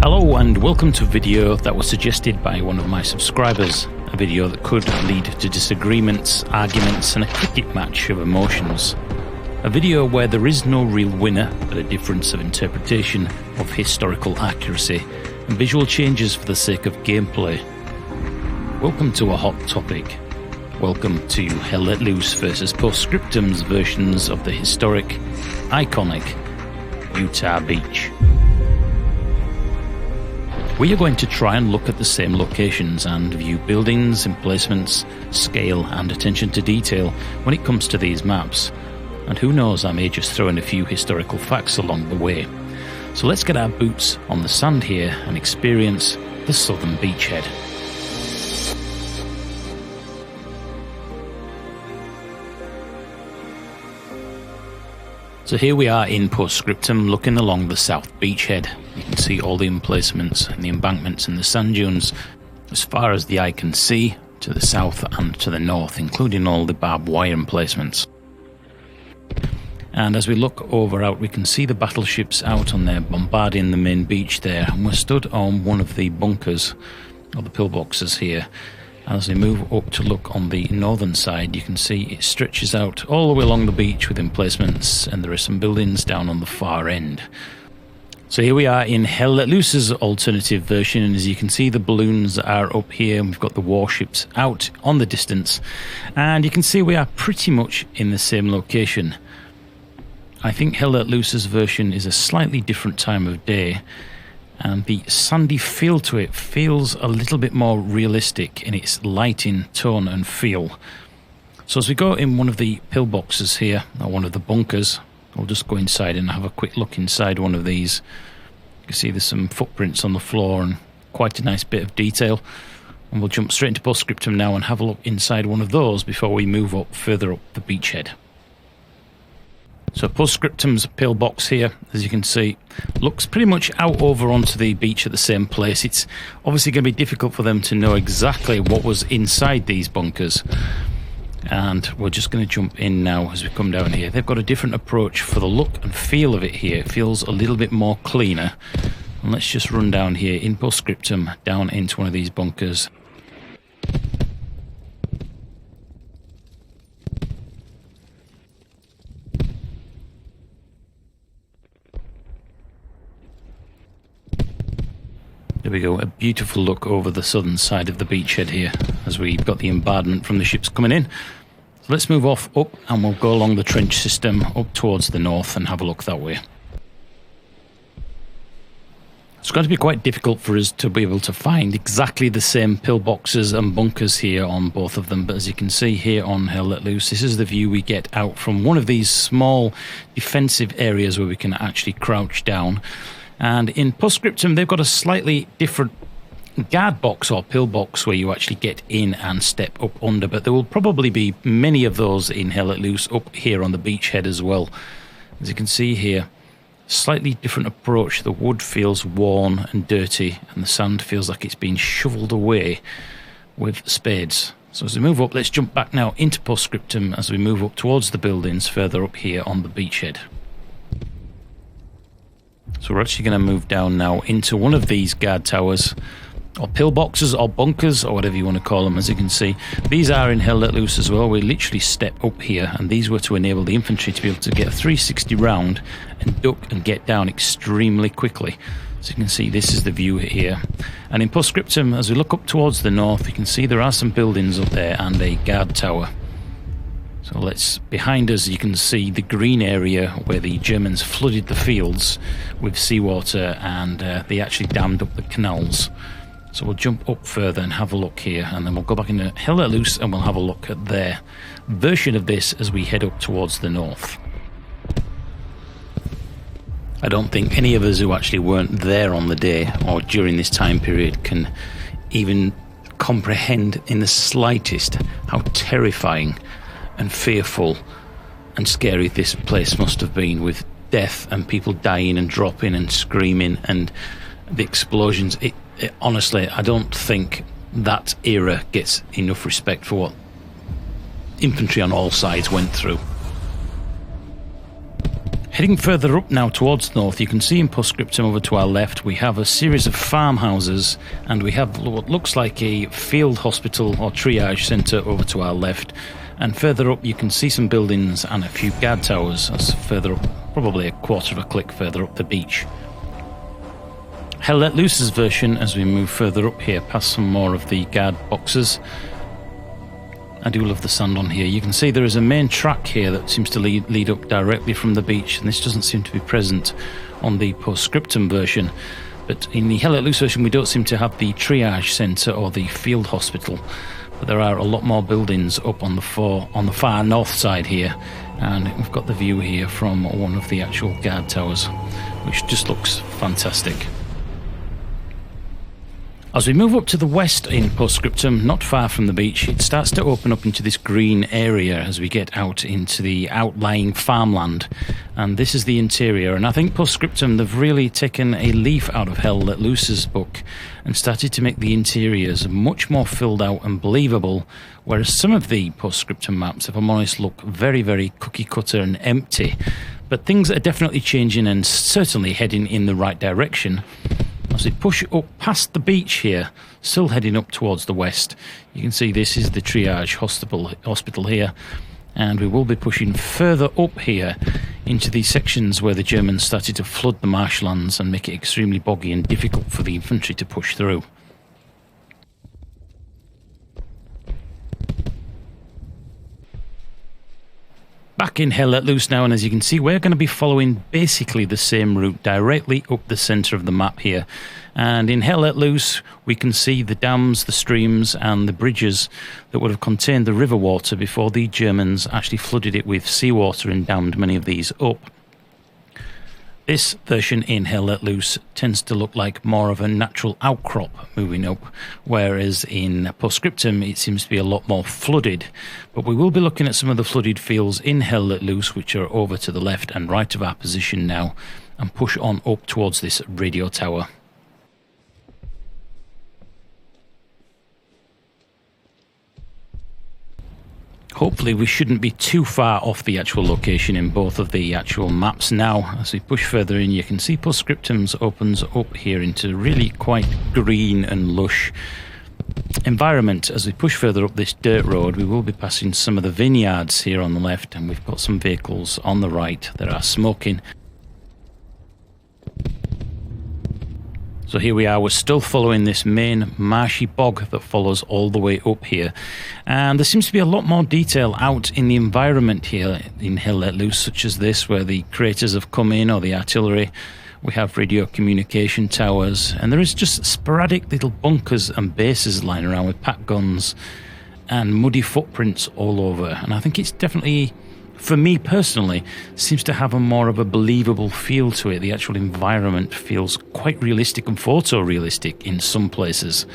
Hello and welcome to a video that was suggested by one of my subscribers, a video that could lead to disagreements, arguments and a cricket match of emotions. A video where there is no real winner but a difference of interpretation of historical accuracy and visual changes for the sake of gameplay. Welcome to a hot topic. Welcome to Hell Let Loose versus Postcriptum's versions of the historic, iconic Utah Beach. We are going to try and look at the same locations and view buildings, emplacements, scale and attention to detail when it comes to these maps. And who knows, I may just throw in a few historical facts along the way. So let's get our boots on the sand here and experience the southern beachhead. So here we are in Postcriptum, looking along the south beachhead. You can see all the emplacements and the embankments and the sand dunes as far as the eye can see, to the south and to the north, including all the barbed wire emplacements. And as we look over out, we can see the battleships out on there bombarding the main beach there, and we're stood on one of the bunkers, or the pillboxes here. As we move up to look on the northern side, you can see it stretches out all the way along the beach with emplacements, and there are some buildings down on the far end. So here we are in Hell Let Loose's alternative version, and as you can see, the balloons are up here and we've got the warships out on the distance, and you can see we are pretty much in the same location. I think Hell Let Loose's version is a slightly different time of day, and the sandy feel to it feels a little bit more realistic in its lighting, tone and feel. So as we go in one of the pillboxes here, or one of the bunkers, I'll just go inside and have a quick look inside one of these. You can see there's some footprints on the floor and quite a nice bit of detail. And we'll jump straight into Postcriptum now and have a look inside one of those before we move up further up the beachhead. So Postcriptum's pillbox here, as you can see, looks pretty much out over onto the beach at the same place. It's obviously going to be difficult for them to know exactly what was inside these bunkers. And we're just going to jump in now as we come down here. They've got a different approach for the look and feel of it here. It feels a little bit more cleaner. And let's just run down here in Postcriptum, down into one of these bunkers. There we go, a beautiful look over the southern side of the beachhead here as we've got the bombardment from the ships coming in. So let's move off up and we'll go along the trench system up towards the north and have a look that way. It's going to be quite difficult for us to be able to find exactly the same pillboxes and bunkers here on both of them, but as you can see here on Hell Let Loose, this is the view we get out from one of these small defensive areas where we can actually crouch down. And in Postcriptum, they've got a slightly different guard box or pillbox where you actually get in and step up under, but there will probably be many of those in Hell Let Loose up here on the beachhead as well. As you can see here, slightly different approach. The wood feels worn and dirty, and the sand feels like it's been shoveled away with spades. So as we move up, let's jump back now into Postcriptum as we move up towards the buildings further up here on the beachhead. So we're actually going to move down now into one of these guard towers, or pillboxes, or bunkers, or whatever you want to call them. As you can see, these are in Hell Let Loose as well. We literally step up here, and these were to enable the infantry to be able to get a 360 round and duck and get down extremely quickly. So you can see this is the view here. And in Postcriptum, as we look up towards the north, you can see there are some buildings up there and a guard tower. So behind us you can see the green area where the Germans flooded the fields with seawater, and they actually dammed up the canals. So we'll jump up further and have a look here, and then we'll go back into Hell Let Loose and we'll have a look at their version of this as we head up towards the north. I don't think any of us who actually weren't there on the day or during this time period can even comprehend in the slightest how terrifying and fearful and scary this place must have been, with death and people dying and dropping and screaming and the explosions. Honestly, I don't think that era gets enough respect for what infantry on all sides went through. Heading further up now towards the north, you can see in Postcriptum over to our left we have a series of farmhouses, and we have what looks like a field hospital or triage centre over to our left. And further up you can see some buildings and a few guard towers. That's further up, probably a quarter of a click further up the beach. Hell Let Loose's version, as we move further up here past some more of the guard boxes. I do love the sand on here. You can see there is a main track here that seems to lead up directly from the beach, and this doesn't seem to be present on the Postcriptum version. But in the Hell Let Loose version we don't seem to have the triage centre or the field hospital. But there are a lot more buildings up on the far north side here, and we've got the view here from one of the actual guard towers, which just looks fantastic. As we move up to the west in Postcriptum, not far from the beach, it starts to open up into this green area as we get out into the outlying farmland. And this is the interior, and I think Postcriptum, they've really taken a leaf out of Hell Let Loose's book and started to make the interiors much more filled out and believable, whereas some of the Postcriptum maps, if I'm honest, look very, very cookie cutter and empty. But things are definitely changing and certainly heading in the right direction. As we push up past the beach here, still heading up towards the west, you can see this is the triage hospital here, and we will be pushing further up here into these sections where the Germans started to flood the marshlands and make it extremely boggy and difficult for the infantry to push through. Back in Hell Let Loose now, and as you can see we're going to be following basically the same route directly up the centre of the map here. And in Hell Let Loose we can see the dams, the streams and the bridges that would have contained the river water before the Germans actually flooded it with seawater and dammed many of these up. This version in Hell Let Loose tends to look like more of a natural outcrop moving up, whereas in Postcriptum it seems to be a lot more flooded. But we will be looking at some of the flooded fields in Hell Let Loose, which are over to the left and right of our position now, and push on up towards this radio tower. Hopefully we shouldn't be too far off the actual location in both of the actual maps now. As we push further in, you can see Postcriptum's opens up here into really quite green and lush environment. As we push further up this dirt road, we will be passing some of the vineyards here on the left, and we've got some vehicles on the right that are smoking. So here we are, we're still following this main marshy bog that follows all the way up here. And there seems to be a lot more detail out in the environment here in Hell Let Loose, such as this, where the craters have come in, or the artillery. We have radio communication towers, and there is just sporadic little bunkers and bases lying around with pack guns and muddy footprints all over. And I think it's definitely, for me personally, seems to have a more of a believable feel to it. The actual environment feels quite realistic and photorealistic in some places.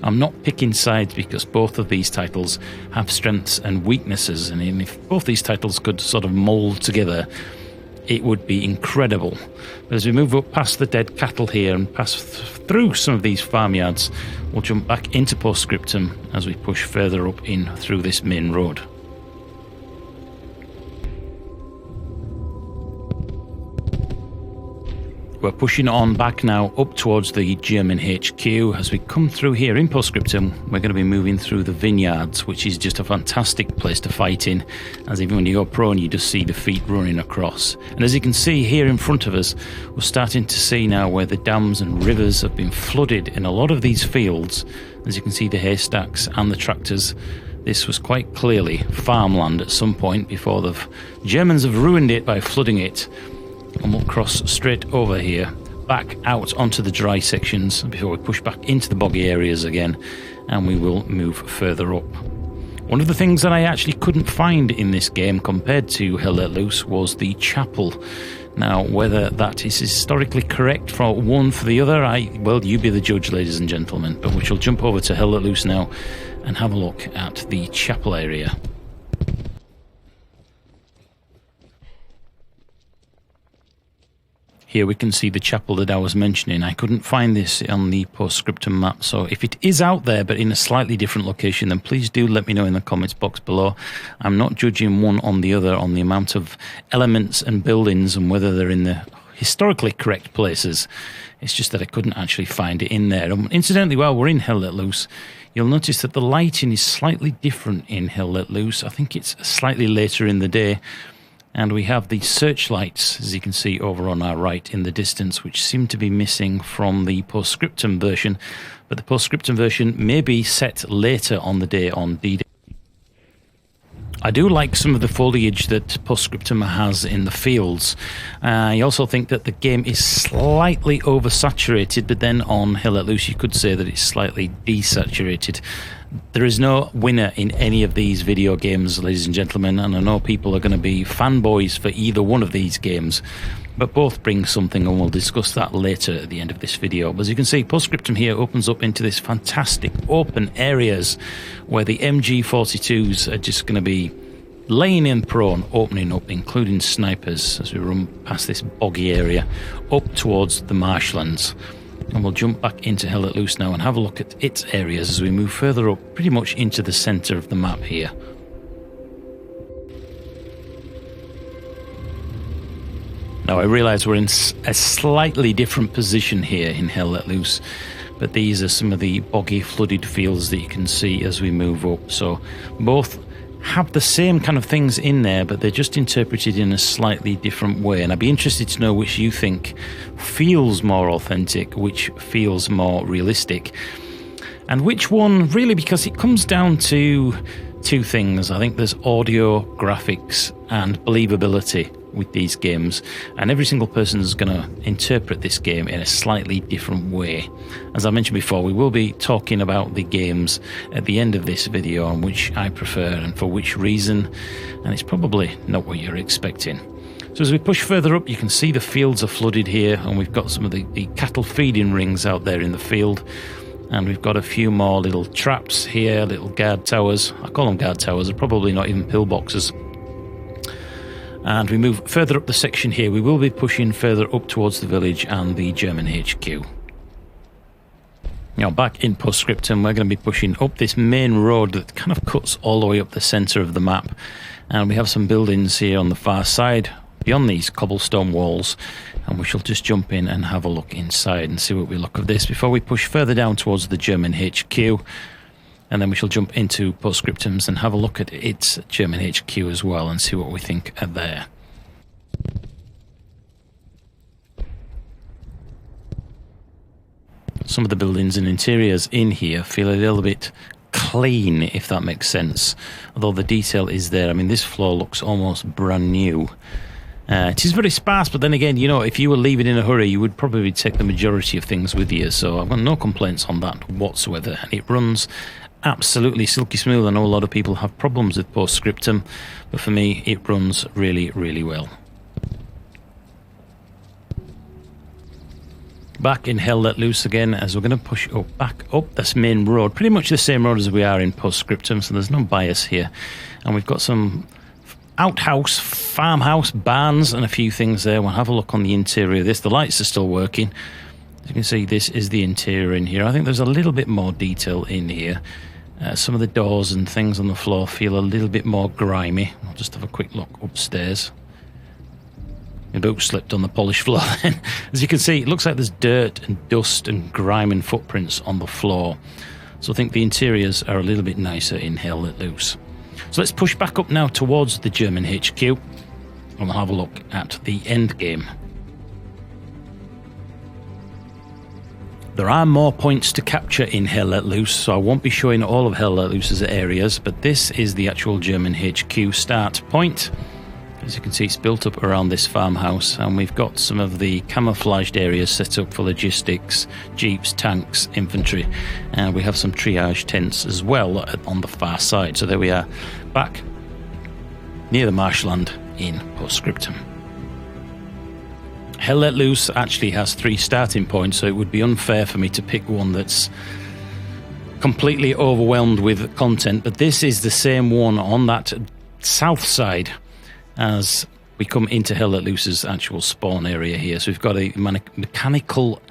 I'm not picking sides because both of these titles have strengths and weaknesses, and if both these titles could sort of mould together, it would be incredible. But as we move up past the dead cattle here and pass through some of these farmyards, we'll jump back into Postcriptum as we push further up in through this main road. We're pushing on back now up towards the German HQ. As we come through here in Postcriptum, we're going to be moving through the vineyards, which is just a fantastic place to fight in, as even when you go prone you just see the feet running across. And as you can see here in front of us, we're starting to see now where the dams and rivers have been flooded in a lot of these fields. As you can see, the haystacks and the tractors. This was quite clearly farmland at some point before the Germans have ruined it by flooding it. And we'll cross straight over here, back out onto the dry sections before we push back into the boggy areas again, and we will move further up. One of the things that I actually couldn't find in this game compared to Hell Let Loose was the chapel. Now, whether that is historically correct for one for the other, well, you be the judge, ladies and gentlemen. But we shall jump over to Hell Let Loose now and have a look at the chapel area. Here we can see the chapel that I was mentioning. I couldn't find this on the Postcriptum map, so if it is out there but in a slightly different location, then please do let me know in the comments box below. I'm not judging one on the other on the amount of elements and buildings and whether they're in the historically correct places. It's just that I couldn't actually find it in there. Incidentally, while we're in Hell Let Loose, you'll notice that the lighting is slightly different in Hell Let Loose. I think it's slightly later in the day. And we have the searchlights, as you can see over on our right in the distance, which seem to be missing from the Postcriptum version. But the Postcriptum version may be set later on the day on D-Day. I do like some of the foliage that Postcriptum has in the fields. I also think that the game is slightly oversaturated, but then on Hell Let Loose you could say that it's slightly desaturated. There is no winner in any of these video games, ladies and gentlemen, and I know people are going to be fanboys for either one of these games, but both bring something, and we'll discuss that later at the end of this video. But as you can see, Postcriptum here opens up into this fantastic open areas where the MG42s are just going to be laying in prone, opening up, including snipers, as we run past this boggy area up towards the marshlands. And we'll jump back into Hell Let Loose now and have a look at its areas as we move further up, pretty much into the centre of the map here. Now I realise we're in a slightly different position here in Hell Let Loose, but these are some of the boggy flooded fields that you can see as we move up. So both have the same kind of things in there, but they're just interpreted in a slightly different way, and I'd be interested to know which you think feels more authentic, which feels more realistic, and which one really, because it comes down to two things. I think there's audio, graphics and believability with these games, and every single person is going to interpret this game in a slightly different way. As I mentioned before, we will be talking about the games at the end of this video and which I prefer and for which reason, and it's probably not what you're expecting. So as we push further up, you can see the fields are flooded here, and we've got some of the cattle feeding rings out there in the field, and we've got a few more little traps here, little guard towers. I call them guard towers, they're probably not even pillboxes. And we move further up the section here. We will be pushing further up towards the village and the German HQ. Now back in Postcriptum, we're going to be pushing up this main road that kind of cuts all the way up the centre of the map. And we have some buildings here on the far side, beyond these cobblestone walls. And we shall just jump in and have a look inside and see what we look of this before we push further down towards the German HQ. And then we shall jump into Postcriptums and have a look at its German HQ as well and see what we think are there. Some of the buildings and interiors in here feel a little bit clean, if that makes sense. Although the detail is there. I mean, this floor looks almost brand new. It is very sparse, but then again, you know, if you were leaving in a hurry, you would probably take the majority of things with you. So I've got no complaints on that whatsoever. And it runs absolutely silky smooth. I know a lot of people have problems with Postcriptum, but for me it runs really, really well. Back in Hell Let Loose again, as we're going to push back up this main road, pretty much the same road as we are in Postcriptum, so there's no bias here. And we've got some outhouse, farmhouse, barns and a few things there. We'll have a look on the interior of this. The lights are still working. As you can see, this is the interior in here. I think there's a little bit more detail in here. Some of the doors and things on the floor feel a little bit more grimy. I'll just have a quick look upstairs. My boot slipped on the polished floor then. As you can see, it looks like there's dirt and dust and grime and footprints on the floor. So I think the interiors are a little bit nicer in Hell Let Loose. So let's push back up now towards the German HQ and we'll have a look at the end game. There are more points to capture in Hell Let Loose, so I won't be showing all of Hell Let Loose's areas, but this is the actual German HQ start point. As you can see, it's built up around this farmhouse, and we've got some of the camouflaged areas set up for logistics, jeeps, tanks, infantry, and we have some triage tents as well on the far side. So there we are, back near the marshland in Postcriptum. Hell Let Loose actually has 3 starting points, so it would be unfair for me to pick one that's completely overwhelmed with content, but this is the same one on that south side as we come into Hell Let Loose's actual spawn area here. So we've got a mechanical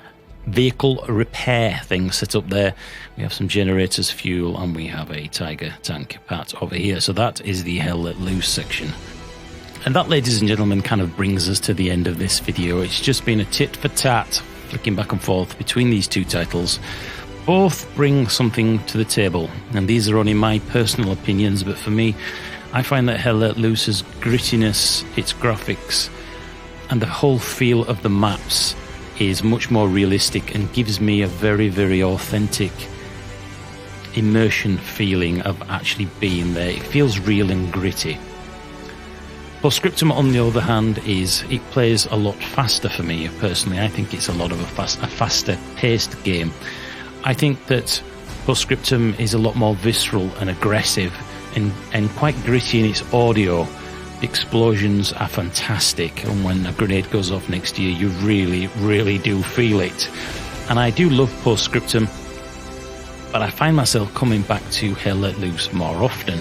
vehicle repair thing set up there. We have some generators, fuel, and we have a Tiger tank part over here. So that is the Hell Let Loose section. And that, ladies and gentlemen, kind of brings us to the end of this video. It's just been a tit for tat, flicking back and forth between these two titles. Both bring something to the table, and these are only my personal opinions, but for me, I find that Hell Let Loose's grittiness, its graphics, and the whole feel of the maps is much more realistic and gives me a very, very authentic immersion feeling of actually being there. It feels real and gritty. Postcriptum, on the other hand, it plays a lot faster for me personally. I think it's a lot of a faster paced game. I think that Postcriptum is a lot more visceral and aggressive and quite gritty in its audio. The explosions are fantastic, and when a grenade goes off next to you, you really, really do feel it. And I do love Postcriptum, but I find myself coming back to Hell Let Loose more often.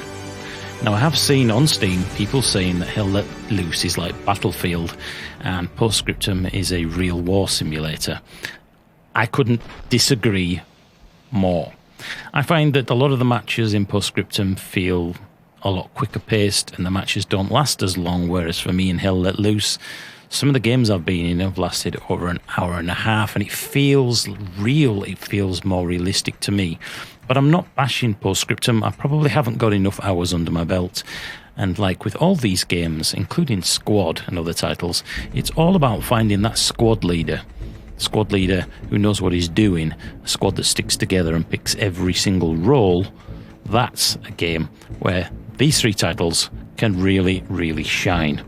Now, I have seen on Steam people saying that Hell Let Loose is like Battlefield and Postcriptum is a real war simulator. I couldn't disagree more. I find that a lot of the matches in Postcriptum feel a lot quicker paced and the matches don't last as long, whereas for me in Hell Let Loose, some of the games I've been in have lasted over an hour and a half, and it feels real, it feels more realistic to me. But I'm not bashing Postcriptum. I probably haven't got enough hours under my belt. And like with all these games, including Squad and other titles, it's all about finding that squad leader who knows what he's doing, a squad that sticks together and picks every single role. That's a game where these three titles can really, really shine.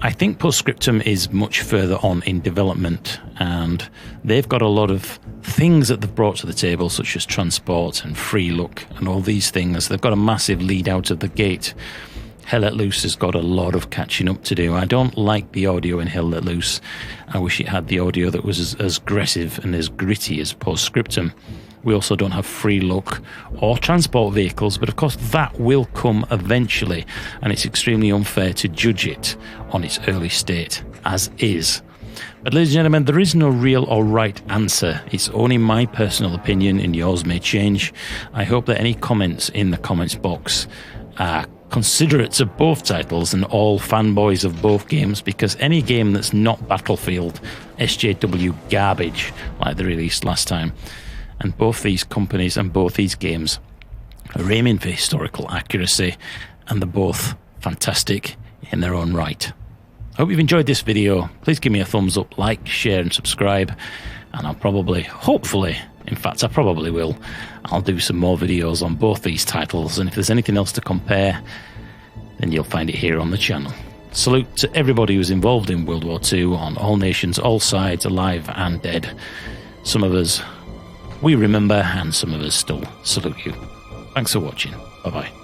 I think Postcriptum is much further on in development, and they've got a lot of things that they've brought to the table, such as transport and free look and all these things. They've got a massive lead out of the gate. Hell Let Loose has got a lot of catching up to do. I don't like the audio in Hell Let Loose. I wish it had the audio that was as aggressive and as gritty as Postcriptum. We also don't have free look or transport vehicles, but of course that will come eventually, and it's extremely unfair to judge it on its early state, as is. But ladies and gentlemen, there is no real or right answer. It's only my personal opinion, and yours may change. I hope that any comments in the comments box are considerate of both titles and all fanboys of both games, because any game that's not Battlefield, SJW garbage like they released last time, and both these companies and both these games are aiming for historical accuracy, and they're both fantastic in their own right. I hope you've enjoyed this video. Please give me a thumbs up, like, share and subscribe, and I'll probably, hopefully, in fact I probably will, I'll do some more videos on both these titles, and if there's anything else to compare, then you'll find it here on the channel. Salute to everybody who's involved in World War II on all nations, all sides, alive and dead. Some of us we remember, and some of us still salute you. Thanks for watching. Bye-bye.